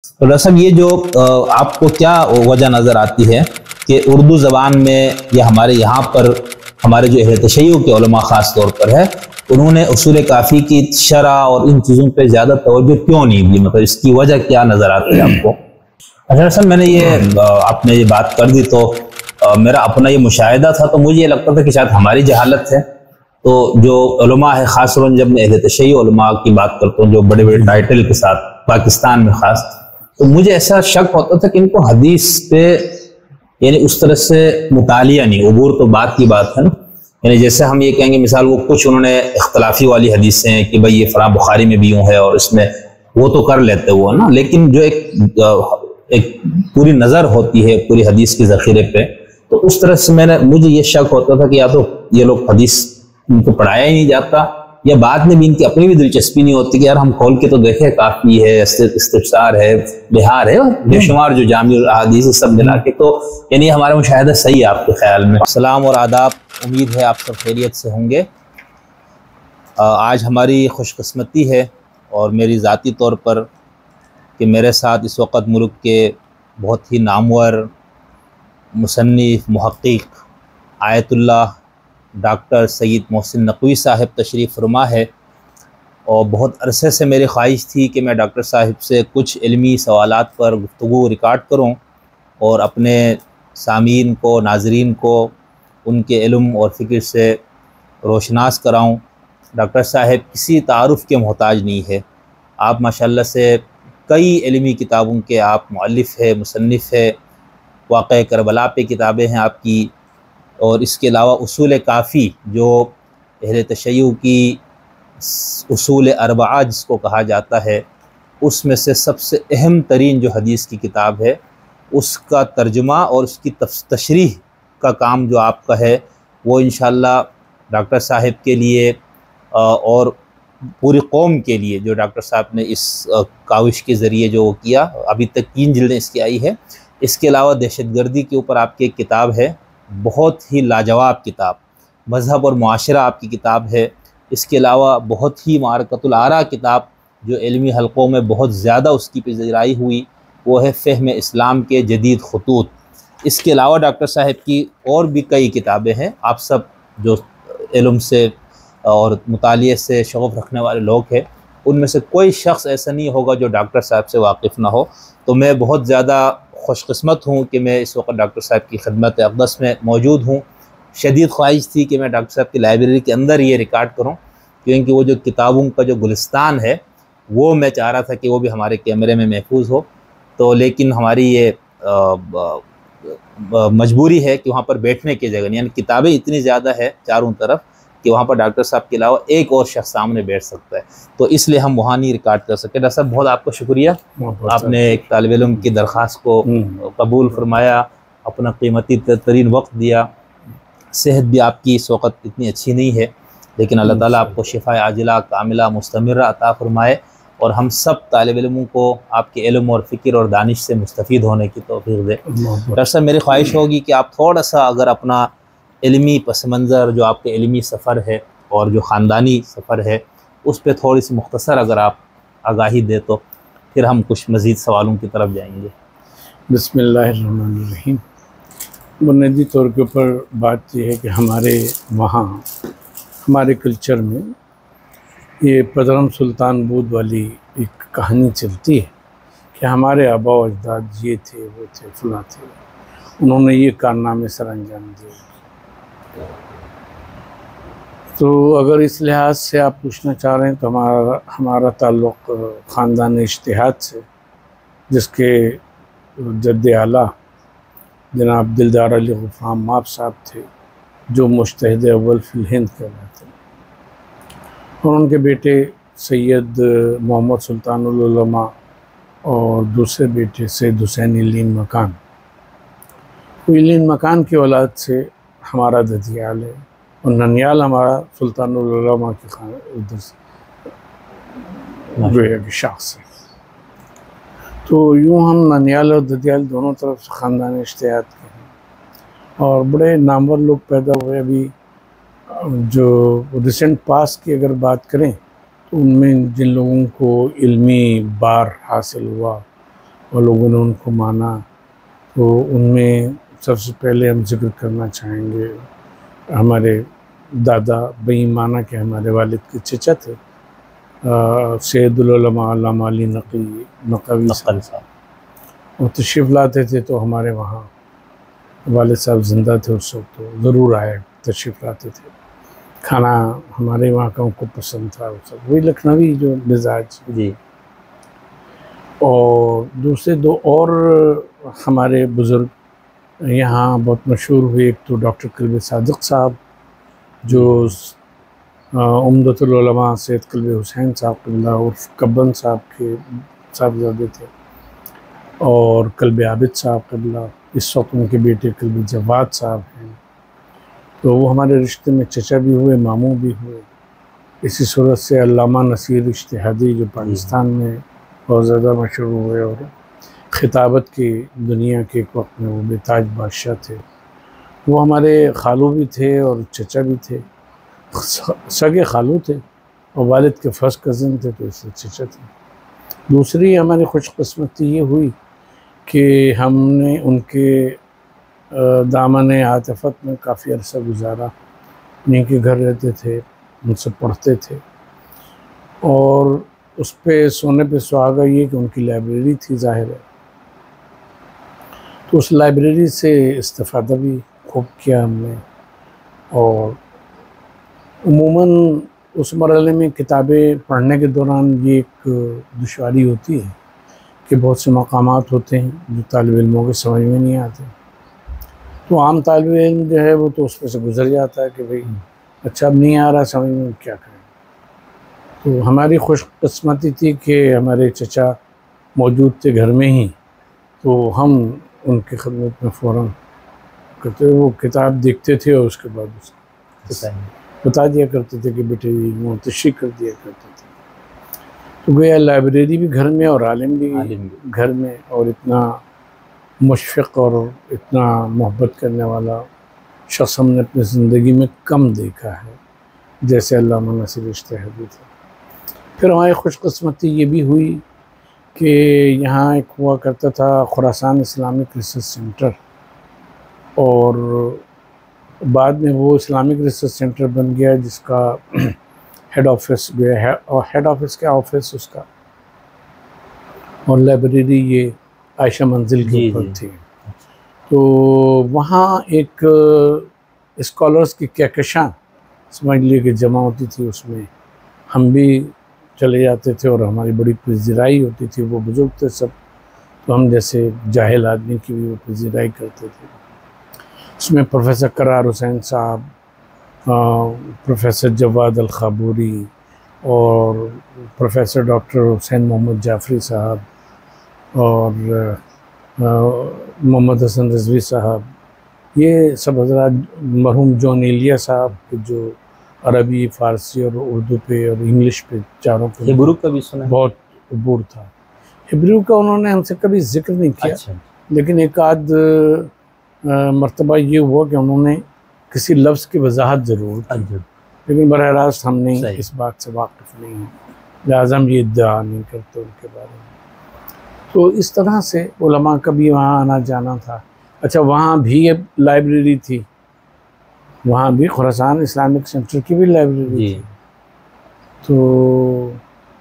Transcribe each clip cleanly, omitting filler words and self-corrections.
तो रसम ये जो आपको क्या वजह नज़र आती है कि उर्दू ज़बान में या हमारे यहाँ पर हमारे जो अहले तशय्युअ के उलमा ख़ास तौर पर है, उन्होंने उसूल काफ़ी की शरह और इन चीज़ों पे ज़्यादा तवज्जो क्यों नहीं दी? मतलब इसकी वजह क्या नज़र आती है आपको? अच्छा रसम, मैंने ये आपने ये बात कर दी तो मेरा अपना ये मुशाहिदा था, तो मुझे ये लगता था कि शायद हमारी जहालत है। तो जो उलमा है, ख़ास तौर जब मैं अहले तशय्युअ उलमा की बात करता हूँ जो बड़े बड़े टाइटल के साथ पाकिस्तान में ख़ास, तो मुझे ऐसा शक होता था कि इनको हदीस पे यानी उस तरह से मुतालिया नहीं, उबूर तो बात की बात है ना। यानी जैसे हम ये कहेंगे, मिसाल वो कुछ उन्होंने इख्तलाफी वाली हदीसें हैं कि भाई ये फलां बुखारी में भी यूँ है और इसमें वो तो कर लेते वो ना, लेकिन जो एक पूरी नज़र होती है पूरी हदीस के ज़ख़ीरे पे, तो उस तरह से मुझे ये शक होता था कि या तो ये लोग हदीस इनको पढ़ाया ही नहीं जाता, या बाद में भी इनकी अपनी भी दिलचस्पी नहीं होती कि यार हम खोल के तो देखें, काफ़ी है, इस्तिफ़सार है, बिहार है, बेशुमार जो जामी हदीस सब मिला के। तो यानी हमारा मुशाहिदा सही है आपके ख्याल में? सलाम और आदाब, उम्मीद है आप सब खैरियत से होंगे। आज हमारी खुशकिस्मती है और मेरी ज़ाती तौर पर कि मेरे साथ इस वक्त मुल्क के बहुत ही नामवर मुसन्निफ़ मुहक़्क़िक़ आयतुल्लाह डॉक्टर सैयद मोहसिन नक़वी साहब तशरीफ़ फरमा है। और बहुत अरसे से मेरी ख्वाहिश थी कि मैं डॉक्टर साहब से कुछ इल्मी सवालात पर गुफ्तगू रिकॉर्ड करूं और अपने सामीन को, नाज़रीन को उनके इल्म और फ़िक्र से रोशनास कराऊं। डॉक्टर साहब किसी तारुफ़ के मोहताज नहीं है। आप माशाल्लाह से कई इल्मी किताबों के आप मुअल्लिफ़ है, मुसन्निफ़ है, वाक़या करबला पे किताबें हैं आपकी, और इसके अलावा उसूल काफ़ी जो अहले तशय्युअ की उसूल अरबआ जिसको कहा जाता है, उसमें से सबसे अहम तरीन जो हदीस की किताब है उसका तर्जुमा और उसकी तशरीह का काम जो आपका है, वो इंशाअल्लाह डॉक्टर साहब के लिए और पूरी कौम के लिए, जो डॉक्टर साहब ने इस काविश के ज़रिए जो किया, अभी तक 3 जिल्दें इसकी आई है। इसके अलावा दहशतगर्दी के ऊपर आपकी एक किताब है, बहुत ही लाजवाब किताब, मज़हब और मुआशरा आपकी किताब है। इसके अलावा बहुत ही मारकतुल आरा किताब जो इल्मी हलक़ों में बहुत ज़्यादा उसकी पज़ीराई हुई, वो है फ़हम इस्लाम के जदीद ख़ुतूत। इसके अलावा डॉक्टर साहब की और भी कई किताबें हैं। आप सब जो इल्म से और मुतालिए से शौक़ रखने वाले लोग हैं, उनमें से कोई शख्स ऐसा नहीं होगा जो डॉक्टर साहब से वाकिफ़ ना हो। तो मैं बहुत ज़्यादा खुशकिस्मत हूँ कि मैं इस वक्त डॉक्टर साहब की खिदमत अक़दस में मौजूद हूँ। शदीद ख्वाहिश थी कि मैं डॉक्टर साहब की लाइब्रेरी के अंदर ये रिकॉर्ड करूँ, क्योंकि वो जो किताबों का जो गुलिस्तान है वो मैं चाह रहा था कि वो भी हमारे कैमरे में महफूज हो। तो लेकिन हमारी ये मजबूरी है कि वहाँ पर बैठने की जगह नहीं, यानी किताबें इतनी ज़्यादा है चारों तरफ कि वहाँ पर डॉक्टर साहब के अलावा एक और शख्स सामने बैठ सकता है, तो इसलिए हम वहाँ नहीं रिकॉर्ड कर सके। डॉक्टर साहब बहुत आपका शुक्रिया, आपने एक तालिब इल्म की दरख्वास्त को कबूल फरमाया, अपना कीमती तरीन वक्त दिया। सेहत भी आपकी इस वक्त इतनी अच्छी नहीं है, लेकिन अल्लाह ताला आपको शिफा आजिला कामिला मुस्तमिरा अता फरमाए और हम सब तालिब इल्मों को आपके इल्म और फ़िक्र और दानिश से मुस्तफ़ीद होने की तौफ़ीक़ दे। डॉक्टर साहब मेरी ख्वाहिश होगी कि आप थोड़ा सा अगर अपना इल्मी पस मंज़र, जो आपके इल्मी सफ़र है और जो ख़ानदानी सफ़र है, उस पर थोड़ी सी मुख्तसर अगर आप आगाही दे तो फिर हम कुछ मज़ीद सवालों की तरफ जाएंगे। बिस्मिल्लाहिर्रहमानिर्रहीम। बुनियादी तौर के ऊपर बात यह है कि हमारे वहाँ हमारे कल्चर में ये पदरम सुल्तान बूद वाली एक कहानी चलती है कि हमारे आबा व अजदाद ये थे, वो थे, फलां थे, उन्होंने ये कारनामे सर अंजाम दिए। तो अगर इस लिहाज से आप पूछना चाह रहे हैं तो हमारा ताल्लुक़ ख़ानदान इज्तिहाद से, जिसके जद्द आला जनाब दिलदार अली ग़ुफ़रान माब साहब थे, जो मुज्तहिद अव्वल फ़िल हिंद कहलाते हैं, और उनके बेटे सैयद मोहम्मद सुल्तानुल उलमा और दूसरे बेटे सैयद हुसैन इलीन मकान। इलीन मकान की औलाद से हमारा ददियाल है और ननियाल हमारा सुल्तानुल उलमा के उधर से शख्स है। तो यूँ हम ननियाल और ददियाल दोनों तरफ से ख़ानदान इज्तिहाद के हैं और बड़े नामवर लोग पैदा हुए। अभी जो रिसेंट पास की अगर बात करें तो उनमें जिन लोगों को इल्मी बार हासिल हुआ और लोगों ने उनको माना। तो उनमें सबसे पहले हम जिक्र करना चाहेंगे हमारे दादा बईमाना के हमारे वालिद के चचा थे, सैयदुल उलमा अल्लामा अली नक़वी साहब। वो तशरीफ़ लाते थे तो हमारे वहाँ वालिद साहब ज़िंदा थे उस वक्त, तो ज़रूर आए, तशरीफ़ लाते थे। खाना हमारे वहाँ का उनको पसंद था, वो सब वही लखनवी जो मिजाज जी। और दूसरे दो और हमारे बुज़ुर्ग यहाँ बहुत मशहूर हुए, एक तो डॉक्टर कल्बे सादिक साहब जो उम्दतुल उलमा सैयद कल्बे हुसैन साहब क़िबला उर्फ़ कब्बन साहब के साहबजादे थे, और कल्बे आबिद साहब क़िबला इस वक्त उनके बेटे कल्बे जवाद साहब हैं। तो वो हमारे रिश्ते में चचा भी हुए, मामू भी हुए। इसी सूरत से अल्लामा नसीर इज्तिहादी जो पाकिस्तान में बहुत ज़्यादा मशहूर हुए और खिताबत की दुनिया के एक वक्त में वो बेताज बादशाह थे, वो हमारे खालू भी थे और चचा भी थे, सगे खालू थे और वालिद के फर्स्ट कज़न थे, तो इससे चचा थे। दूसरी हमारी खुशकिस्मती ये हुई कि हमने उनके दामन आतिफ़त में काफ़ी अरसा गुजारा, उन्हीं के घर रहते थे, उनसे पढ़ते थे, और उस पे सोने पे सुहागा ये कि उनकी लाइब्रेरी थी ज़ाहिर है, तो उस लाइब्रेरी से इस्तिफ़ादा भी खूब किया हमने। और उमूमन उस मरहले में किताबें पढ़ने के दौरान ये एक दुश्वारी होती है कि बहुत से मकामात होते हैं जो तालिब इल्मों के समझ में नहीं आते, तो आम तालिब इल्म जो है वो तो उस पर से गुजर जाता है कि भाई अच्छा अब नहीं आ रहा समझ में, क्या करें। तो हमारी खुशकिस्मती थी कि हमारे चचा मौजूद थे घर में ही, तो हम उनकी खिदमत में फ़ौरन करते, वो किताब देखते थे और उसके बाद उसको बता दिया करते थे कि बेटे ये मुंतशिर कर दिया करते थे। तो गया लाइब्रेरी भी घर में और आलिम भी घर में, और इतना मुशफ़िक़ और इतना मोहब्बत करने वाला शख्स हमने अपनी ज़िंदगी में कम देखा है जैसे अल्लामा नसीर इज्तिहादी थे। फिर हमारी खुशकिस्मती ये भी हुई कि यहाँ एक हुआ करता था खुरासान इस्लामिक रिसर्च सेंटर, और बाद में वो इस्लामिक रिसर्च सेंटर बन गया जिसका हेड ऑफिस भी है, और हेड ऑफिस का ऑफिस उसका और लाइब्रेरी ये आयशा मंजिल के ऊपर थी। तो वहाँ एक स्कॉलर्स की कहकशां समझ लिए कि जमा होती थी, उसमें हम भी चले जाते थे और हमारी बड़ी पजीराई होती थी। वो बुजुर्ग थे सब, तो हम जैसे जाहिल आदमी की भी वो पजीराई करते थे। उसमें प्रोफेसर करार हुसैन साहब, प्रोफेसर जवाद अल-खाबूरी और प्रोफेसर डॉक्टर हुसैन मोहम्मद जाफरी साहब और मोहम्मद हसन रिजवी साहब, ये सब हज़रात, मरहूम जॉन एलिया साहब जो अरबी, फ़ारसी और उर्दू पे और इंग्लिश पे चारों पे, हिब्रू का भी सुना, बहुत अबूर था। हिब्रू का उन्होंने हमसे कभी जिक्र नहीं किया। अच्छा। लेकिन एक आध मरतबा ये हुआ कि उन्होंने किसी लफ्ज़ की वजाहत ज़रूर की, लेकिन बरह रास्त हम नहीं इस बात से वाकिफ़ नहीं हैं, लिहाज़ा हम ये इद्दा नहीं करते उनके बारे में। तो इस तरह से उलमा का भी वहाँ आना जाना था। अच्छा, वहाँ भी एक लाइब्रेरी थी, वहाँ भी खुरासान इस्लामिक सेंटर की भी लाइब्रेरी थी, तो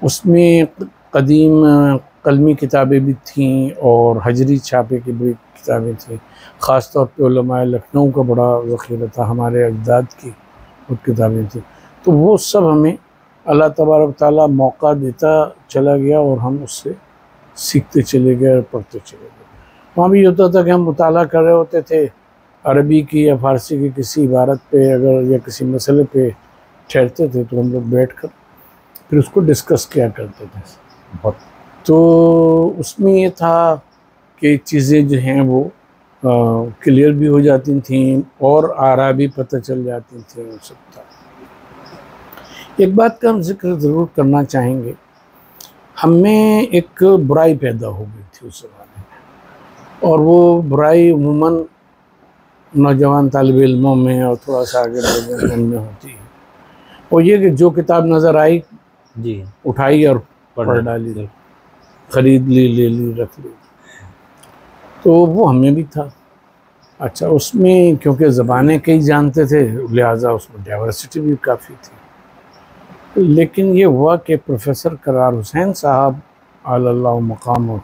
उसमें कदीम कलमी किताबें भी थीं और हजरी छापे की भी किताबें थीं। ख़ास तौर पे उलमाए लखनऊ का बड़ा ज़ख़ीरा था, हमारे अजदाद की वो किताबें थीं। तो वो सब हमें अल्लाह तबारक ताला मौका देता चला गया और हम उससे सीखते चले गए और पढ़ते चले गए। वहाँ भी होता था कि हम मुताला कर रहे होते थे अरबी की या फ़ारसी की किसी इबारत पे अगर या किसी मसले पे ठहरते थे, तो हम लोग बैठ कर फिर उसको डिस्कस किया करते थे बहुत। तो उसमें ये था कि चीज़ें जो हैं वो क्लियर भी हो जाती थीं और आरा भी पता चल जाती थी, वो सब था। एक बात का हम जिक्र ज़रूर करना चाहेंगे, हमें एक बुराई पैदा हो गई थी उस ज़माने में, और वो बुराई उमूमन नौजवान तालिब इल्मों में और थोड़ा सा आगे बढ़ने में होती है। वो ये कि जो किताब नज़र आई जी उठाई और पढ़ डाली, ख़रीद ली, ले ली, रख ली। तो वो हमें भी था। अच्छा, उसमें क्योंकि ज़बानें कई जानते थे, लिहाजा उसमें डाइवर्सिटी भी काफ़ी थी। लेकिन ये हुआ कि प्रोफेसर करार हुसैन साहब अल्लाह मकाम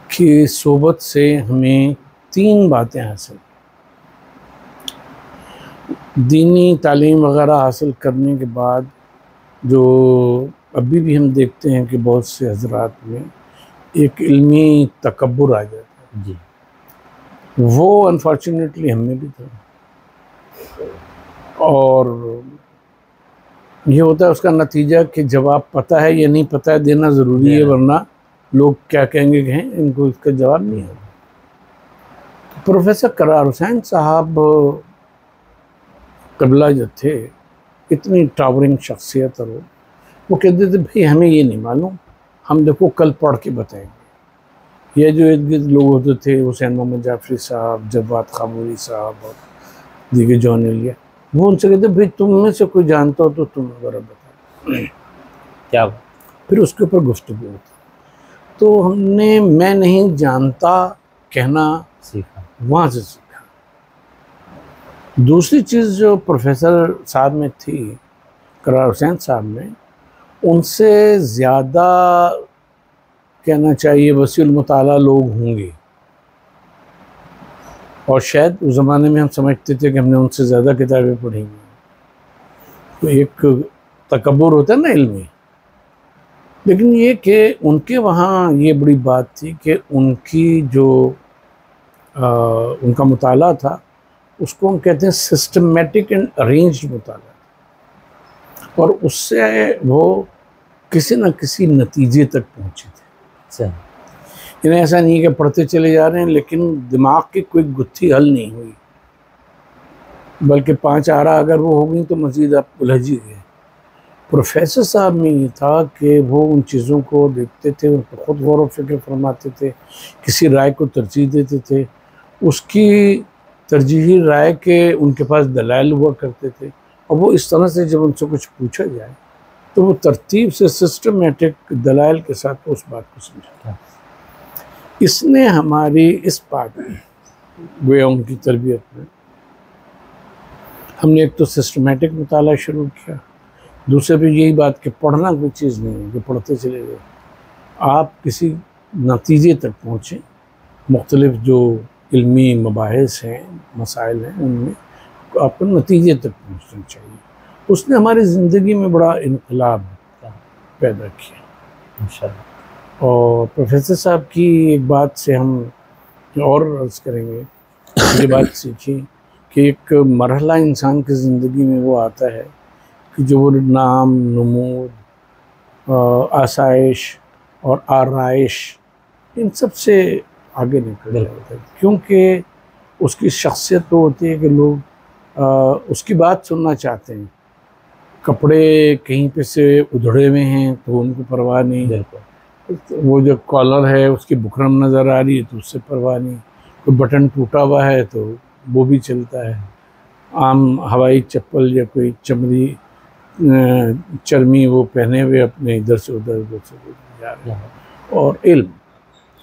की सोबत से हमें 3 बातें हासिल। दीनी तालीम वगैरह हासिल करने के बाद जो अभी भी हम देखते हैं कि बहुत से हजरात में एक इल्मी तकब्बुर आ जाता है जी। वो अनफॉर्चुनेटली हमें भी था। और ये होता है उसका नतीजा कि जवाब पता है या नहीं पता है देना ज़रूरी है, वरना लोग क्या कहेंगे कहें, इनको इसका जवाब नहीं है। तो प्रोफेसर करार हुसैन साहब कबला जो थे, इतनी टावरिंग शख्सियत, और वो कहते थे भाई हमें ये नहीं मालूम, हम देखो कल पढ़ के बताएंगे। ये जो इर्द गिर्द लोग होते थे, हुसैन मोहम्मद जाफरी साहब, जवाद खामोरी साहब और दीगर जॉन एलिया, वो उनसे कहते भाई तुम में से कोई जानता हो तो तुम ज़रा बताओ क्या। फिर उसके ऊपर गुफ्तगू होती। तो हमने मैं नहीं जानता कहना सीखा, वहाँ से सीखा। दूसरी चीज़ जो प्रोफेसर साहब में थी, करार हुसैन साहब में, उनसे ज़्यादा कहना चाहिए वसीउल मुताला लोग होंगे, और शायद उस ज़माने में हम समझते थे कि हमने उनसे ज़्यादा किताबें पढ़ी हैं। तो एक तकब्बुर होता है ना इल्मी। लेकिन ये कि उनके वहाँ ये बड़ी बात थी कि उनकी जो उनका मुताला था उसको हम कहते हैं सिस्टमेटिक एंड अरेंज्ड मुताला, और उससे वो किसी न किसी नतीजे तक पहुँचे थे। इन्हें ऐसा नहीं है कि पढ़ते चले जा रहे हैं लेकिन दिमाग की कोई गुत्थी हल नहीं हुई, बल्कि 5 आरा अगर वो हो गई तो मज़ीद आप उलझ ही गए। प्रोफेसर साहब में ये था कि वो उन चीज़ों को देखते थे, उन पर ख़ुद गौर व फिक्र फरमाते थे, किसी राय को तरजीह देते थे, उसकी तरजीही राय के उनके पास दलाइल हुआ करते थे, और वो इस तरह से जब उनसे कुछ पूछा जाए तो वो तरतीब से सिस्टमेटिक दलाइल के साथ उस बात को समझा। इसने हमारी इस बात में गोया उनकी तरबियत में हमने एक तो सिस्टमेटिक मुताला शुरू किया, दूसरे पे यही बात कि पढ़ना कोई चीज़ नहीं है कि पढ़ते चले गए, आप किसी नतीजे तक पहुँचें। मुख्तलिफ जो इल्मी मबाहिस हैं, मसाइल हैं, उनमें आपको नतीजे तक पहुँचना चाहिए। उसने हमारी ज़िंदगी में बड़ा इनकलाब पैदा किया इंशाअल्लाह। और प्रोफेसर साहब की एक बात से हम और अर्ज़ करेंगे, ये बात सीखी कि एक मरहला इंसान की ज़िंदगी में वो आता है कि जो वो नाम, नमूद, आसाइश और आराइश, इन सब से आगे निकल जाता है, क्योंकि उसकी शख्सियत तो होती है कि लोग उसकी बात सुनना चाहते हैं। कपड़े कहीं पे से उधड़े हुए हैं तो उनको परवाह नहीं, वो जो कॉलर है उसकी बुकरम नज़र आ रही है तो उससे परवाह नहीं, कोई बटन टूटा हुआ है तो वो भी चलता है। आम हवाई चप्पल या कोई चमड़ी चर्मी वो पहने हुए अपने इधर से उधर जा रहे हैं। और इल्म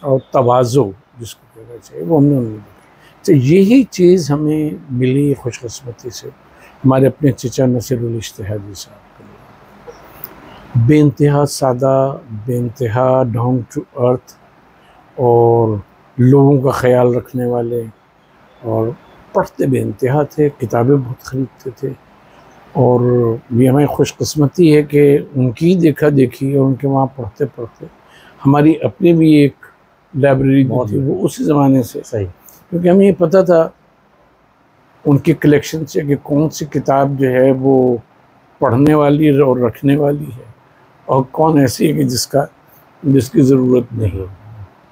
और तवाज़ो जिसको कहना चाहिए वो हमने उन्हें देखा। तो यही चीज़ हमें मिली खुशकिस्मती से हमारे अपने चचा नसीरुल इज्तिहादी साहब के। बेइंतहा सादा, बेइंतहा डाउन टू अर्थ, और लोगों का ख्याल रखने वाले, और पढ़ते बेइंतहा थे, किताबें बहुत ख़रीदते थे। और ये हमें खुशकिस्मती है कि उनकी देखा देखी और उनके वहाँ पढ़ते पढ़ते हमारी अपनी भी एक लाइब्रेरी थी, वो उसी ज़माने से सही, क्योंकि हमें ये पता था उनकी कलेक्शन से कि कौन सी किताब जो है वो पढ़ने वाली और रखने वाली है, और कौन ऐसी है कि जिसकी ज़रूरत नहीं।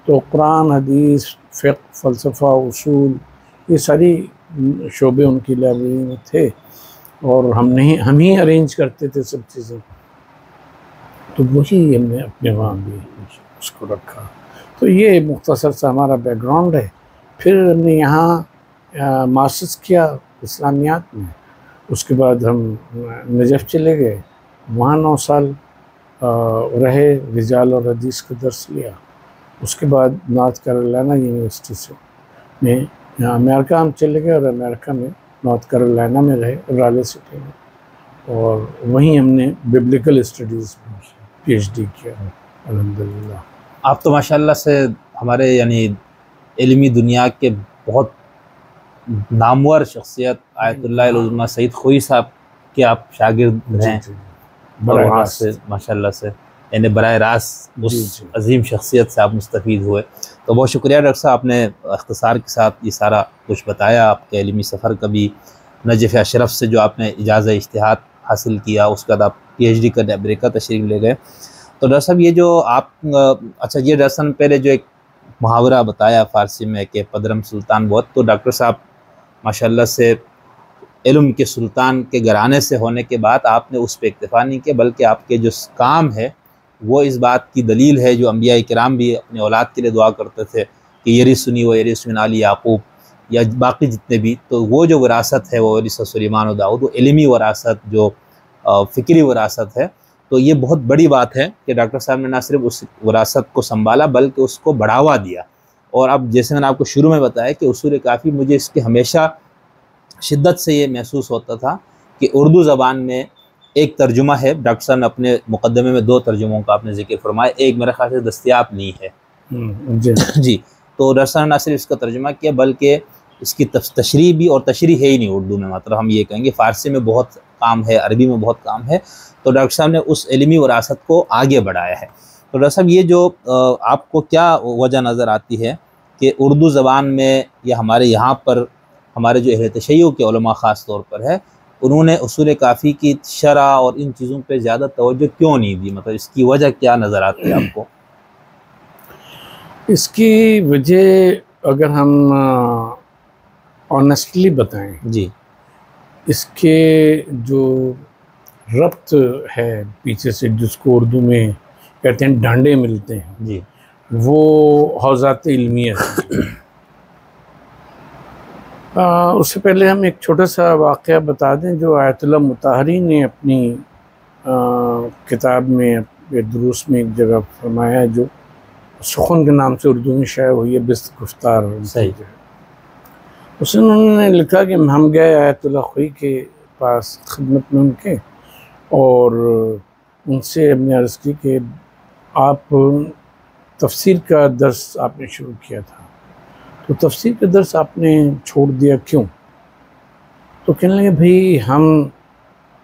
तो कुरान, हदीस, फ़िक़्ह, फ़लसफ़ा, उसूल, ये सारी शोबे उनकी लाइब्रेरी में थे, और हम ही अरेंज करते थे सब चीज़ें। तो वही हमने अपने वहाँ भी उसको रखा। तो ये मुख्तसर सा हमारा बैकग्राउंड है। फिर हमने यहाँ मास्टर्स किया इस्लामियात में, उसके बाद हम नजफ़ चले गए, वहाँ 9 साल रहे, रिजाल और हदीस का दर्स लिया, उसके बाद नॉर्थ कैरोलिना यूनिवर्सिटी से में यहाँ अमेरिका हम चले गए और अमेरिका में नॉर्थ कैरोलिना में रहे, राले सिटी में, और वहीं हमने बिब्लिकल स्टडीज़ में PhD किया अल्हम्दुलिल्लाह। आप तो माशाल्लाह से हमारे यानी इल्मी दुनिया के बहुत नामवर शख्सियत आयतुल्लाह उज़्मा सईद खोई साहब के आप शागिर्द हैं, और वहाँ से माशाल्लाह से यानी बराह रास्त उस अजीम शख्सियत से आप मुस्तफ़ीद हुए। तो बहुत शुक्रिया डॉक्टर साहब, आपने इख्तिसार के साथ ये सारा कुछ बताया, आपके इल्मी सफ़र का भी, नजफ़ अशरफ से जो आपने इजाज़त इज्तिहाद हासिल किया, उसके बाद आप PhD करने अमेरिका तशरीफ़ ले गए। तो डॉक्टर साहब ये जो आप अच्छा ये दरअसल पहले जो एक मुहावरा बताया फ़ारसी में कि पदरम सुल्तान बहुत, तो डॉक्टर साहब माशाल्लाह से इल्म के सुल्तान के घराने से होने के बाद आपने उस पर इक्तफ़ा नहीं किया, बल्कि आपके जो काम है वो इस बात की दलील है जो अम्बिया किराम भी अपने औलाद के लिए दुआ करते थे कि यरिसुनी व यरिसु मिन आली याकूब, या बाकी जितने भी, तो वो जो विरासत है वो यरिस सुलेमान व दाऊद, वो इल्मी विरासत जो फ़िक्री विरासत है। तो ये बहुत बड़ी बात है कि डॉक्टर साहब ने ना सिर्फ उस विरासत को संभाला बल्कि उसको बढ़ावा दिया। और अब जैसे मैंने आपको शुरू में बताया कि उसूल काफ़ी, मुझे इसके हमेशा शिद्दत से ये महसूस होता था कि उर्दू ज़बान में एक तर्जुमा है, डॉक्टर साहब ने अपने मुकदमे में 2 तर्जुमों का आपने जिक्र फरमाया, एक मेरे ख्याल से दस्तयाब नहीं है जी। तो डॉक्टर साहब ने ना सिर्फ इसका तर्जुमा किया बल्कि इसकी तशरीह भी, और तशरीह है ही नहीं उर्दू में, मतलब हम ये कहेंगे फ़ारसी में बहुत काम है, अरबी में बहुत काम है, तो डॉक्टर साहब ने उस इल्मी विरासत को आगे बढ़ाया है। तो डॉक्टर साहब ये जो आपको क्या वजह नज़र आती है कि उर्दू ज़बान में या हमारे यहाँ पर हमारे जो अहले तशय्युअ के उलमा ख़ास तौर पर है, उन्होंने उसूल काफ़ी की शरह और इन चीज़ों पे ज़्यादा तवज्जो क्यों नहीं दी, मतलब इसकी वजह क्या नज़र आती है आपको? इसकी वजह अगर हम ऑनेस्टली बताएं जी, इसके जो रब्त है पीछे से, जिसको उर्दू में कहते हैं डांडे मिलते हैं जी, वो हौज़ात इल्मियत। उससे पहले हम एक छोटा सा वाक़या बता दें जो आयतुल्लाह मुताहरी ने अपनी किताब में, दुरूस में एक जगह फरमाया, जो सुखन के नाम से उर्दू में शाया हुई है, बिस्त गुफ्तार। सही। उसमें उन्होंने लिखा कि हम गए आयतुल्लाह खोई के पास खिदमत में उनके, और उनसे हमने अर्ज़ की कि आप तफसीर का दर्स आपने शुरू किया था, तो तफसीर का दर्स आपने छोड़ दिया क्यों? तो कहने लगे भाई हम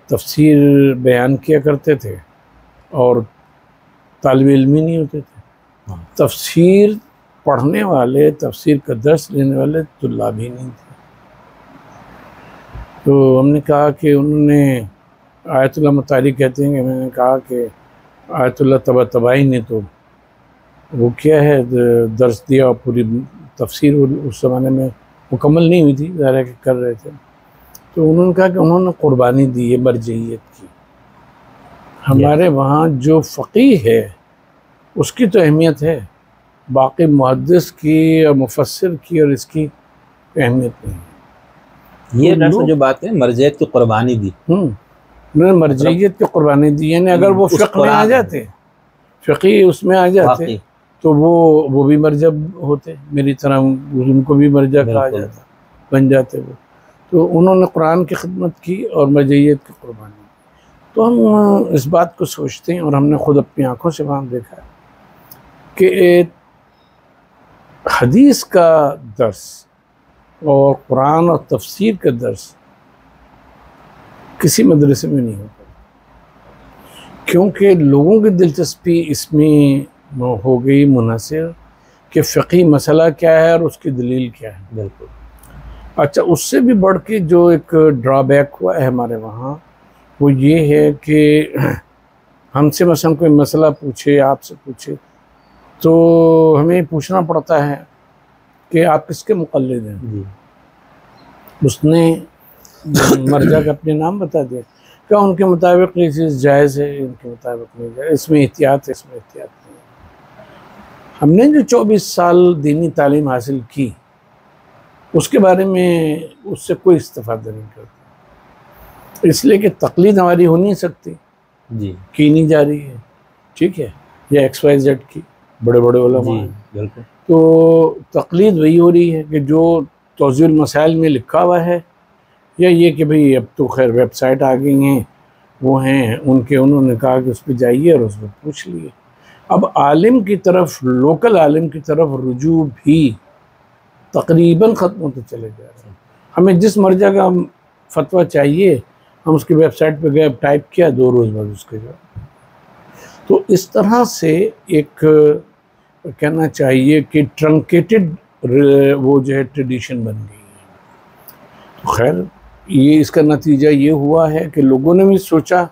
तफसीर बयान किया करते थे और तालिब इल्मी नहीं होते थे, तफसीर पढ़ने वाले, तफसीर का दर्स लेने वाले तुल्लाब ही नहीं थे। तो हमने कहा कि उन्होंने, आयतुल्लाह मुताहरी कहते हैं कि मैंने कहा कि आयतुल्लाह तबाही ने तो वो किया है, दर्स दिया, और पूरी तफसीर उस ज़माने में मुकम्मल नहीं हुई थी, ज़ाहिर है कि कर रहे थे। तो उन्होंने कहा कि उन्होंने कुर्बानी दी है मरजइयत की। हमारे वहाँ जो फ़क़ीह है उसकी तो अहमियत है, बाकी मुहद्दिस की और मुफस्सिर की और इसकी अहमियत नहीं। ये तो जो बात है मरजइयत की कुर्बानी दी, उन्होंने मरजइयत की कुर्बानी दी, यानी अगर वो फ़िक़्ह में आ जाते, फ़क़ीह उसमें आ जाते, तो वो भी मरजब होते, मेरी तरह उनको भी मरजा कहा जाता, बन जाते वो। तो उन्होंने कुरान की खिदमत की और मरजइयत की कुर्बानी। तो हम इस बात को सोचते हैं, और हमने ख़ुद अपनी आँखों से वहाँ देखा कि हदीस का दर्स और कुरान और तफसीर का दर्स किसी मदरसे में नहीं होता, क्योंकि लोगों की दिलचस्पी इसमें हो गई मुनहसर कि फ़िक़ही मसला क्या है और उसकी दलील क्या है। बिल्कुल। अच्छा, उससे भी बढ़ के जो एक ड्रॉबैक हुआ है हमारे वहाँ, वो ये है कि हमसे मसलन कोई मसला पूछे, आपसे पूछे, तो हमें पूछना पड़ता है कि आप किसके मुक़ल्लिद हैं। उसने मर्जा का अपने नाम बता दिया, क्या उनके मुताबिक ये चीज़ जायज़ है, इनके मुताबिक नहीं जायज़, इसमें एहतियात है, इसमें एहतियात नहीं है। हमने जो 24 साल दीनी तालीम हासिल की, उसके बारे में उससे कोई इस्तिफ़ादा नहीं करता, इसलिए कि तक़लीद हमारी हो नहीं सकती जी, की नहीं जा रही है, ठीक है, या XYZ की, बड़े बड़े उलमा हैं। बिल्कुल। तो तक़लीद वही हो रही है कि जो तौज़ील मसाइल में लिखा हुआ है, या ये कि भाई अब तो खैर वेबसाइट आ गई हैं, वो हैं उनके, उन्होंने कहा कि उस पर जाइए और उस पर पूछ लिए। अब आलिम की तरफ, लोकल आलिम की तरफ रुजू भी तकरीबन ख़त्म होते चले जा रहे हैं। हमें जिस मर्जा का फतवा चाहिए, हम उसकी वेबसाइट पर गए, टाइप किया, 2 रोज़ बाद उसके जो। तो इस तरह से एक कहना चाहिए कि ट्रंकेटेड वो जो है ट्रेडिशन बन गई है। तो खैर ये इसका नतीजा ये हुआ है कि लोगों ने भी सोचा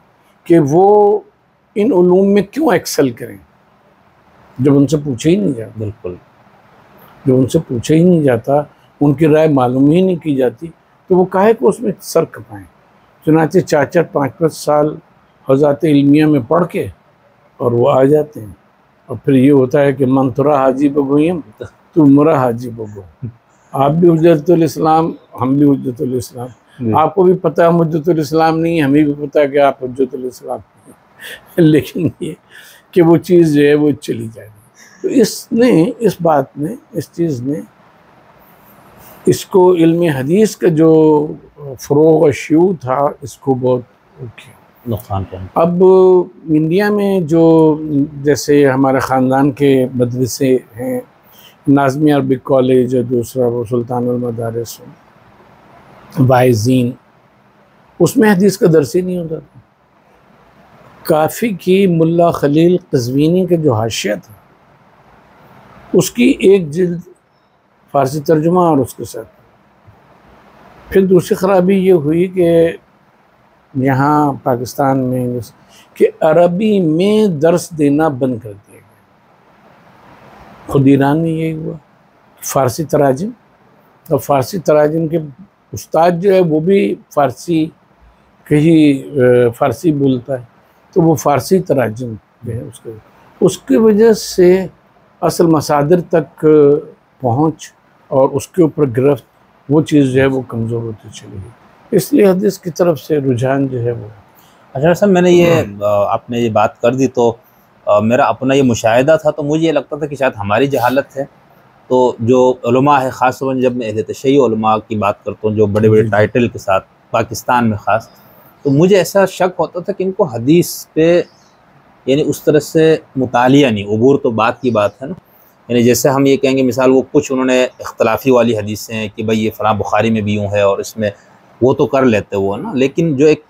कि वो इन उलूम में क्यों एक्सेल करें जब उनसे पूछे ही नहीं जाता। बिल्कुल, जब उनसे पूछे ही नहीं जाता, उनकी राय मालूम ही नहीं की जाती, तो वो काहे को उसमें सर खपाएं। चुनाचे 4-4, 5-5 साल हज़ात इल्मिया में पढ़ के और वो आ जाते हैं, और फिर ये होता है कि मन तुरा हाजी बगोयम तू मुरा हाजी बगो। आप भी हुज्जतुल इस्लाम, हम भी हुज्जतुल इस्लाम। आपको भी पता है हुज्जतुल इस्लाम नहीं है, हमें भी पता है कि आप हुज्जतुल इस्लाम नहीं है। लेकिन ये कि वो चीज़ जो है वो चली जाएगी। तो इसने, इस बात ने, इस चीज़ ने इसको इल्म हदीस का जो फ़रोग़ शयूअ था, इसको बहुत नुकसान पहुंचा। अब इंडिया में जो जैसे हमारे ख़ानदान के मदरसे हैं, नाज़मिया अरबिक कॉलेज, दूसरा वो सुल्तानुल मदारिस, वाइज़ीन, उसमें हदीस का दर्स ही नहीं होता था। काफ़ी की मुल्ला खलील क़ज़वीनी के जो हाशिया था, उसकी एक जिल्द फ़ारसी तर्जुमा और उसके साथ। फिर दूसरी ख़राबी ये हुई कि यहाँ पाकिस्तान में कि अरबी में दर्स देना बंद कर दिया गया। खुद ईरान में यही हुआ, फ़ारसी तराजिम, और फ़ारसी तराजिम के उस्ताद जो है वो भी फ़ारसी कहीं फ़ारसी बोलता है, तो वो फ़ारसी तराजिम जो है उसकी वजह से असल मसादिर तक पहुँच और उसके ऊपर गिरफ्त, वो चीज़ जो है वो कमज़ोर होती चली गई। इसलिए हदीस की तरफ से रुझान जो है वो। अच्छा सर, मैंने ये आपने ये बात कर दी, तो मेरा अपना ये मुशाहिदा था, तो मुझे ये लगता था कि शायद हमारी जहालत है। तो जो उलमा है, ख़ास तौर पर जब मैं अहले तशय्युअ उलमा की बात करता हूँ, जो बड़े बड़े टाइटल के साथ पाकिस्तान में ख़ास, तो मुझे ऐसा शक होता था कि इनको हदीस पे यानी उस तरह से मुतालिया नहीं, उबूर तो बात की बात है ना। यानी जैसे हम ये कहेंगे, मिसाल वो कुछ उन्होंने इख्तलाफी वाली हदीसें हैं कि भाई ये फ़लाँ बुखारी में भी यूँ है और इसमें, वो तो कर लेते वो ना, लेकिन जो एक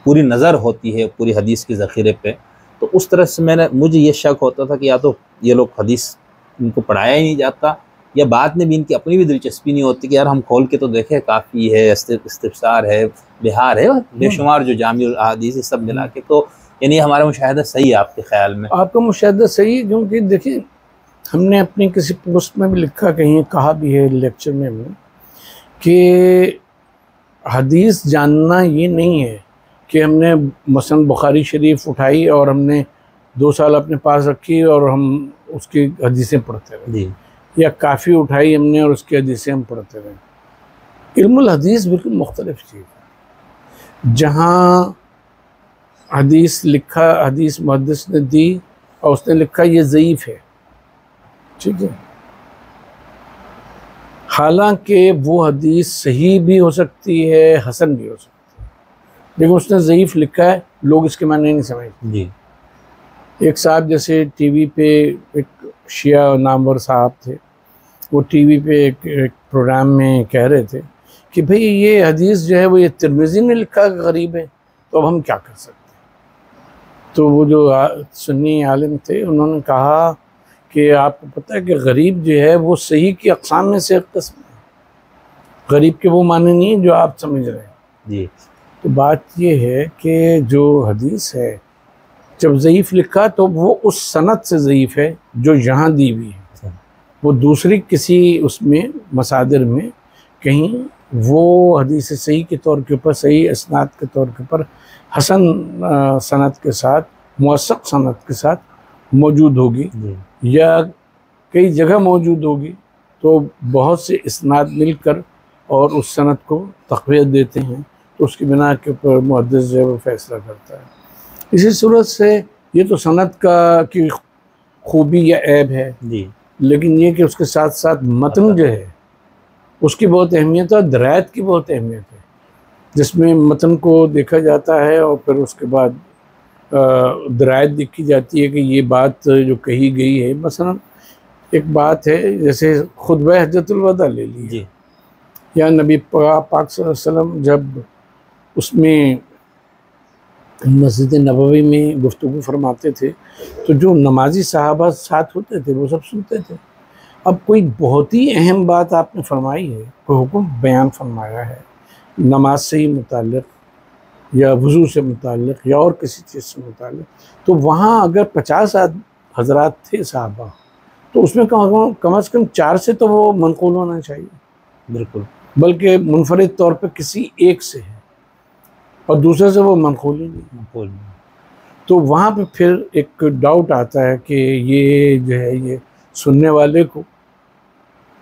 पूरी नज़र होती है पूरी हदीस के ज़ख़ीरे पे, तो उस तरह से मुझे ये शक होता था कि या तो ये लोग हदीस इनको पढ़ाया ही नहीं जाता, या बाद में भी इनकी अपनी भी दिलचस्पी नहीं होती कि यार हम खोल के तो देखें, काफ़ी है, इस्तिफ़सार है, बिहार है, बेशुमार जो जामिउल अहादीस है, सब मिला के। तो यानी हमारा मुशाहिदा सही है आपके ख़्याल में? आपका मुशाहिदा सही है, क्योंकि देखिए हमने अपनी किसी पोस्ट में भी लिखा, कहीं कहा भी है लेक्चर में हमने, कि हदीस जानना ये नहीं है कि हमने मसलन बुखारी शरीफ उठाई और हमने 2 साल अपने पास रखी और हम उसकी हदीसें पढ़ते रहे, या काफ़ी उठाई हमने और उसकी हदीसें हम पढ़ते रहे। इल्मुल हदीस बिल्कुल मुख्तलिफ चीज़ है। जहाँ हदीस लिखा, हदीस मुहद्दिस ने दी और उसने लिखा ये ज़ईफ़ है, ठीक है, हालांकि वो हदीस सही भी हो सकती है, हसन भी हो सकती है, लेकिन उसने ज़ईफ़ लिखा है, लोग इसके माने नहीं समझते जी। एक साहब जैसे टीवी पे, एक शिया नामवर साहब थे, वो टीवी पे एक प्रोग्राम में कह रहे थे कि भाई ये हदीस जो है वो ये तिरमिज़ी ने लिखा गरीब है, तो अब हम क्या कर सकते हैं। तो वो जो सुन्नी आलिम थे, उन्होंने कहा कि आपको पता है कि गरीब जो है वो सही की अक़साम में से एक किस्म है, गरीब के वो माने नहीं जो आप समझ रहे हैं जी। तो बात ये है कि जो हदीस है, जब ज़ईफ़ लिखा तो वो उस सनद से ज़ईफ़ है जो यहाँ दी हुई है, वो दूसरी किसी उसमें मसादिर में कहीं वो हदीस सही के तौर के ऊपर, सही इसनाद के तौर के ऊपर, हसन सनद के साथ, मुवस्सक़ सनद के साथ मौजूद होगी, या कई जगह मौजूद होगी, तो बहुत से इसनाद मिलकर और उस सनद को तक़वियत देते हैं, तो उसकी बिना के ऊपर मुहद्दिस जो है वो फ़ैसला करता है। इसी सूरत से ये तो सनद की खूबी या ऐब है जी, लेकिन ये कि उसके साथ साथ मतन जो है उसकी बहुत अहमियत है और दरायत की बहुत अहमियत है, जिसमें मतन को देखा जाता है और फिर उसके बाद दरायत देखी जाती है कि ये बात जो कही गई है। मसलन एक बात है जैसे खुतबा हज्जतुल वदा ले लीजिए, जी, या नबी पाक सल्लल्लाहु अलैहि वसल्लम जब उसमें मस्जिद नबवी में गुफ्तगू फरमाते थे तो जो नमाजी साहबा साथ होते थे वो सब सुनते थे। अब कोई बहुत ही अहम बात आपने फरमाई है, कोई हुक्म बयान फरमाया है नमाज से ही मुताल्लिक़ या वज़ू से मुताल्लिक़ या और किसी चीज़ से मुताल्लिक़, तो वहाँ अगर 50 हज़रात थे साहबा तो उसमें कम से कम 4 से तो वो मनक़ूल होना चाहिए, बिल्कुल, बल्कि मुनफरिद तौर पे किसी एक से है और दूसरे से वो मनक़ूल ही नहीं। बिल्कुल, तो वहाँ पे फिर एक डाउट आता है कि ये जो है ये सुनने वाले को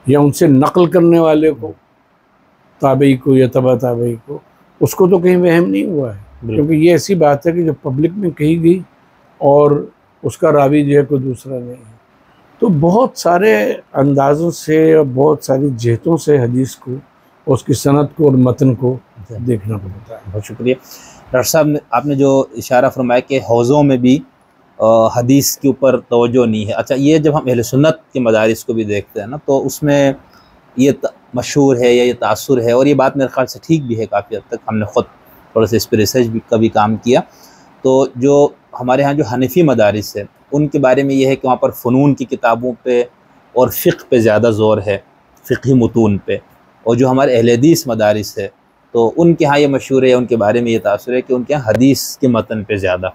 या उनसे नकल करने वाले को, ताबई को या तबा ताबई को, उसको तो कहीं वहम नहीं हुआ है, क्योंकि ये ऐसी बात है कि जो पब्लिक में कही गई और उसका रावी जो है कोई दूसरा नहीं है। तो बहुत सारे अंदाज़ों से और बहुत सारी जहतों से हदीस को, उसकी सनद को और मतन को देखना पड़ता है। बहुत शुक्रिया डॉक्टर साहब, आपने जो इशारा फरमाया कि हौज़ों में भी हदीस के ऊपर तवज्जो नहीं है। अच्छा, ये जब हम अहले सुन्नत के मदारिस को भी देखते हैं ना, तो उसमें ये मशहूर है या ये तासुर है, और ये बात मेरे ख्याल से ठीक भी है काफ़ी हद तक। हमने ख़ुद थोड़ा सा इस पर रिसर्च भी का भी काम किया। तो जो हमारे यहाँ जो हनफी मदारिस है उनके बारे में ये है कि वहाँ पर फ़नून की किताबों पे और फ़िक़्ह पे ज़्यादा ज़ोर है, फ़िक़ही मुतून पे। और जो हमारे अहले हदीस मदारिस है तो उनके यहाँ ये मशहूर है, उनके बारे में ये तासुर है कि उनके यहाँ हदीस के मतन पे ज़्यादा।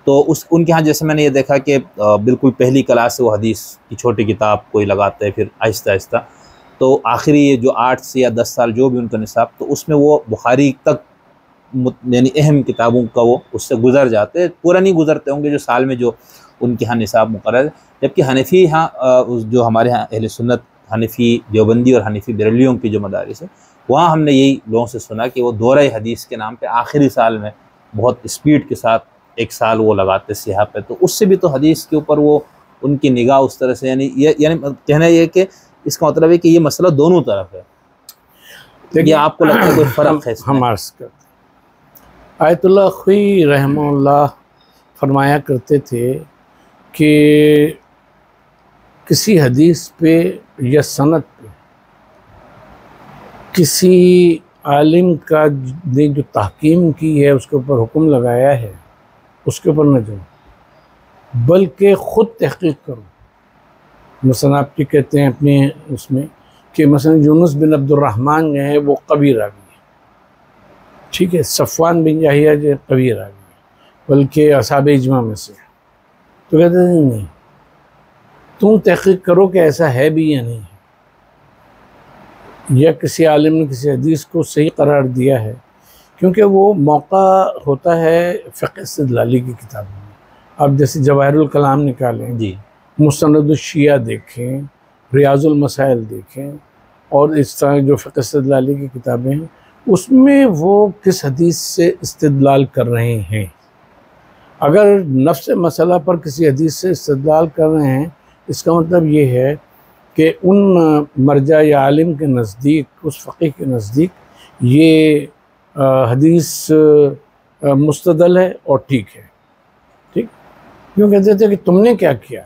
तो उनके यहाँ जैसे मैंने ये देखा कि बिल्कुल पहली क्लास से वो हदीस की छोटी किताब कोई लगाते हैं, फिर आहिस्ता आहिस्ता तो आखिरी ये जो 8 से या 10 साल जो भी उनका निसाब, तो उसमें वो बुखारी तक यानी अहम किताबों का वो उससे गुजर जाते, पूरा नहीं गुजरते होंगे जो साल में जो उनके यहाँ निसाब मुकर्रर है। जबकि हनफी यहाँ जो हमारे यहाँ अहले सुन्नत हनफी देवबंदी और हनफी बरेलियों की जो मदारिस है, वहाँ हमने यही लोगों से सुना कि वो दौरा हदीस के नाम पे आखिरी साल में बहुत स्पीड के साथ एक साल वो लगाते सियाह पे। तो उससे भी तो हदीस के ऊपर वो उनकी निगाह उस तरह से, यानी कहना ये कि इसका मतलब है कि ये मसला दोनों तरफ है। देखिए, आपको लगता है कोई फ़र्क है इसमें? हम अर्ज़ करते हैं, आयतुल्लाह खुई रहमहुल्लाह फरमाया करते थे कि किसी हदीस पे या सनद पे किसी आलिम का ने जो तहकीम की है, उसके ऊपर हुक्म लगाया है, उसके ऊपर न जाओ बल्कि ख़ुद तहक़ीक़ करो। मसलन आप ये कहते हैं अपने उसमें कि मसलन यूनुस बिन अब्दुर्रहमान जो है वो कवी रावी है, ठीक है, सफ़वान बिन याहिया जो कवी रावी है, बल्कि असहाब इजमा में से। तो कहते हैं नहीं, तुम तहक़ीक़ करो कि ऐसा है भी या नहीं है, या किसी आलिम ने किसी हदीस को सही करार दिया है, क्योंकि वो मौका होता है फ़िक़्ह इस्तिदलाली की किताबों में। आप जैसे जवाहिरुल कलाम निकालें जी, मुस्तनदुश शिया देखें, रियाजुल मसाइल देखें, और इस तरह जो फ़िक़्ह इस्तिदलाली की किताबें हैं उसमें वो किस हदीस से इस्तिदलाल कर रहे हैं। अगर नफ्स मसला पर किसी हदीस से इस्तिदलाल कर रहे हैं, इसका मतलब ये है कि उन मरजा या आलिम के नज़दीक, उस फ़क़ीह के नज़दीक ये हदीस मुस्तदल है और ठीक है। ठीक, क्यों कहते थे कि तुमने क्या किया,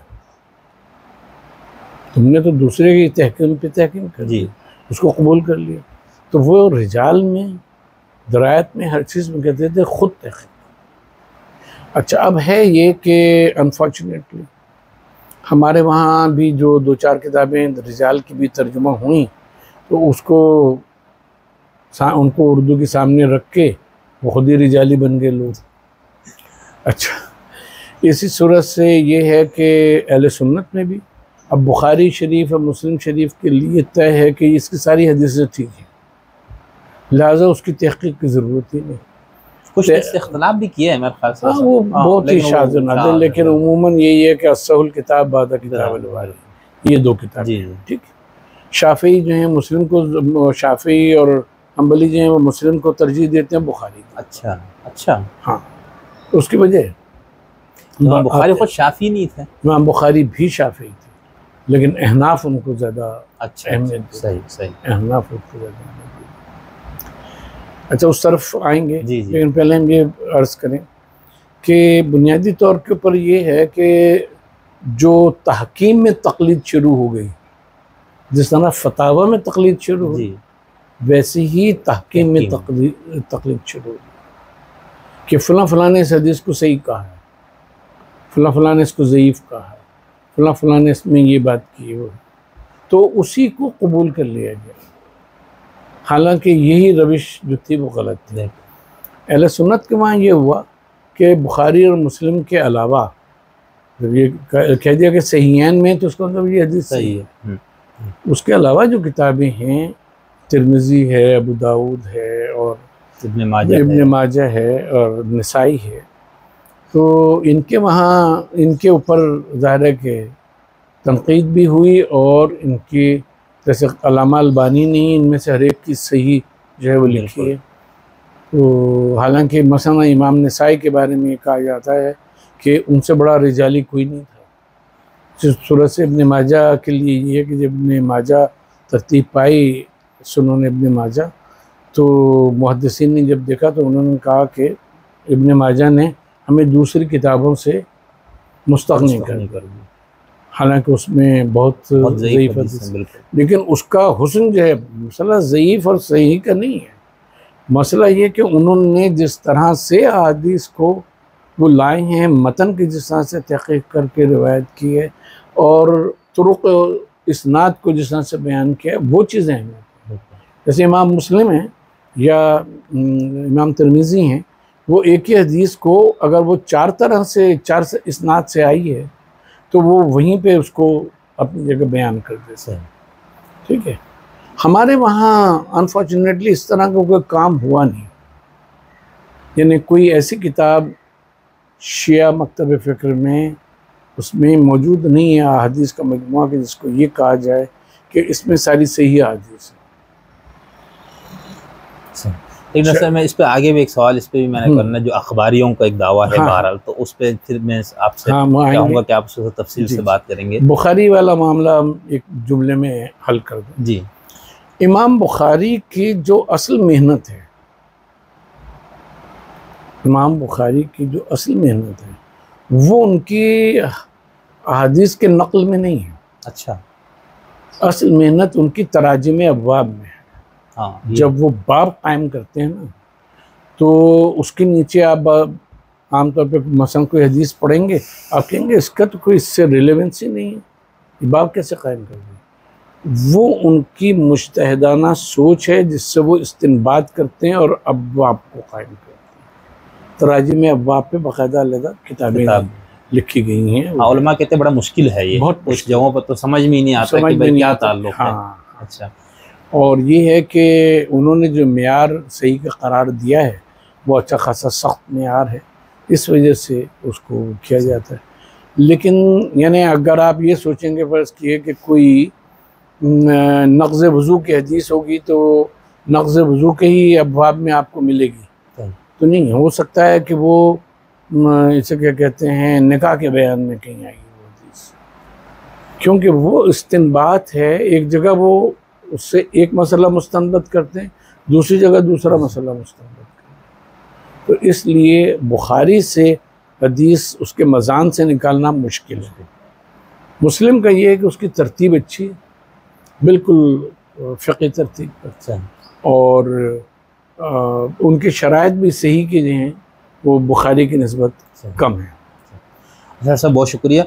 तुमने तो दूसरे की तहकीम पे तहकीम कर दी, उसको कबूल कर लिया। तो वो रिजाल में, दरायत में, हर चीज़ में कहते थे ख़ुद तहकीम। अच्छा, अब है ये कि अनफॉर्चुनेटली हमारे वहाँ भी जो 2-4 किताबें रिजाल की भी तर्जुमा हुई, तो उसको उनको उर्दू के सामने रख के वो खुद ही रिजाली बन गए लोग। अच्छा, इसी सूरत से ये है कि अहले सुन्नत में भी अब बुखारी शरीफ और मुस्लिम शरीफ के लिए तय है कि इसकी सारी हदीसें ठीक हैं, लिहाजा उसकी तहक़ीक़ की ज़रूरत ही नहीं। कुछ इख्तिलाफ भी किया है मेरे ख्याल से। हाँ, वो बहुत ही शाज़ नादिर, लेकिन उमूमन यही है कि अस्सहुल किताब बाद किताब अल-वारी, ये 2 किताबें, ठीक। शाफ़ी जो हैं मुस्लिम को, शाफ़ी और हम्बली जो हैं वो मुस्लिम को तरजीह देते हैं बुखारी को। अच्छा अच्छा, हाँ, उसकी वजह इमाम बुखारी खुद शाफी नहीं थे? इमाम बुखारी भी शाफी थे, लेकिन अहनाफ उनको ज़्यादा अहमियत दी। सही सही। अहनाफ उनको ज़्यादा अहमियत दी। अच्छा, उस तरफ आएंगे। जी जी। लेकिन पहले हम ये अर्ज़ करें कि बुनियादी तौर के ऊपर ये है कि जो तहकीम में तकलीद शुरू हो गई, जिस तरह फतावा में तकलीद शुरू हुई, वैसे ही तहकीम में तकलीद शुरू हुई कि फ़लाँ ने इस हदीस को सही कहा है, फ़लाँ ने इसको ज़ईफ़ कहा है, फ़लाँ ने इसमें ये बात की है, तो उसी को कबूल कर लिया गया। हालांकि यही रविश जो थी वो गलत थी। अहले सुन्नत के वहाँ ये हुआ कि बुखारी और मुस्लिम के अलावा जब ये कह दिया कि सहीहैन में, तो उसका मतलब ये हदीस सही है। उसके अलावा जो किताबें हैं, तिरमिज़ी है, अबू दाऊद है, और इब्न माजा है और नसाई है, तो इनके वहाँ इनके ऊपर ज़ाहिर है कि तनकीद भी हुई, और इनकी जैसे अल्लामा अलबानी ने इनमें से हर एक की सही जो है वो लिखी है। तो हालांकि मसलन इमाम नसाई के बारे में कहा जाता है कि उनसे बड़ा रिजाली कोई नहीं था। जिस सूरत से इब्न माजा के लिए ये है कि जब इब्न माजा तरतीब पाई सुनन इब्न माजा, तो मुहद्दिसीन ने जब देखा तो उन्होंने कहा कि इब्न माजा ने हमें दूसरी किताबों से मुस्तग़नी कर दी। हालांकि उसमें बहुत ज़ईफ़ हदीस, लेकिन उसका हुस्न जो है, मसला ज़ईफ़ और सही का नहीं है। मसला ये कि उन्होंने जिस तरह से हदीस को वो लाए हैं, मतन की जिस तरह से तहक़ीक़ करके रिवायत की है, और तुरुक़ इस्नाद को जिस तरह से बयान किया है, वो चीज़ें हैं। जैसे इमाम मुस्लिम हैं या इमाम तिरमिज़ी हैं, वो एक ही हदीस को अगर वो चार इस्नाद से आई है, तो वो वहीं पे उसको अपनी जगह बयान कर देते हैं। ठीक है, हमारे वहाँ अनफॉर्चुनेटली इस तरह का कोई काम हुआ नहीं। यानी कोई ऐसी किताब शिया मकतब फ़िक्र में उसमें मौजूद नहीं है हदीस का मजमुआ कि जिसको ये कहा जाए कि इसमें सारी सही हदीस है। लेकिन असल में इस पे आगे भी एक सवाल इस पे भी मैंने करना है, जो अखबारियों का एक दावा है। बहरहाल तो उस पे फिर मैं आपसे चाहूँगा कि आप उससे तफसील से बात करेंगे। बुखारी वाला मामला एक जुमले में हल कर दें। जी, इमाम बुखारी की जो असल मेहनत है, इमाम बुखारी की जो असल मेहनत है, वो उनकी अहादीस के नक़ल में नहीं है। अच्छा, असल मेहनत उनकी तराजिम अबवाब में है। हाँ, जब वो बाब कायम करते हैं ना, तो उसके नीचे आप आमतौर पे मसलन कोई हदीस पढ़ेंगे, आप कहेंगे इसका तो कोई इससे रिलेवेंस ही नहीं है, ये बाब कैसे कायम कर दिया। वो उनकी मुज्तहिदाना सोच है जिससे वो इस्तिंबात करते हैं और अबवाब को कायम करते हैं। तराजिम अबवाब पे बाकायदा अलग किताबें लिखी गई हैं। उलमा कहते बड़ा मुश्किल है ये, बहुत कुछ जगहों पर तो समझ में ही नहीं आता कि भाई क्या ताल्लुक है। अच्छा, और ये है कि उन्होंने जो मेयार सही का करार दिया है वो अच्छा खासा सख्त मेयार है, इस वजह से उसको किया जाता है। लेकिन यानी अगर आप ये सोचेंगे फ़र्ज़ किए कि कोई नक़्ज़ वज़ू की हदीस होगी तो नक़्ज़ वज़ू के ही अबवाब में आपको मिलेगी, तो नहीं हो सकता है कि वो इसे क्या कहते हैं निकाह के बयान में कहीं आएगी वो हदीस, क्योंकि वो इस्तिंबात है। एक जगह वो उससे एक मसला मुस्तनबत करते हैं, दूसरी जगह दूसरा मसला मुस्तनबत करते हैं। तो इसलिए बुखारी से हदीस उसके मज़ान से निकालना मुश्किल है। मुस्लिम का ये है कि उसकी तरतीब अच्छी है, बिल्कुल फ़िक़ही तरतीब अच्छा है, और उनकी शराइत भी सही के हैं वो बुखारी की निस्बत कम है। अच्छा, बहुत शुक्रिया।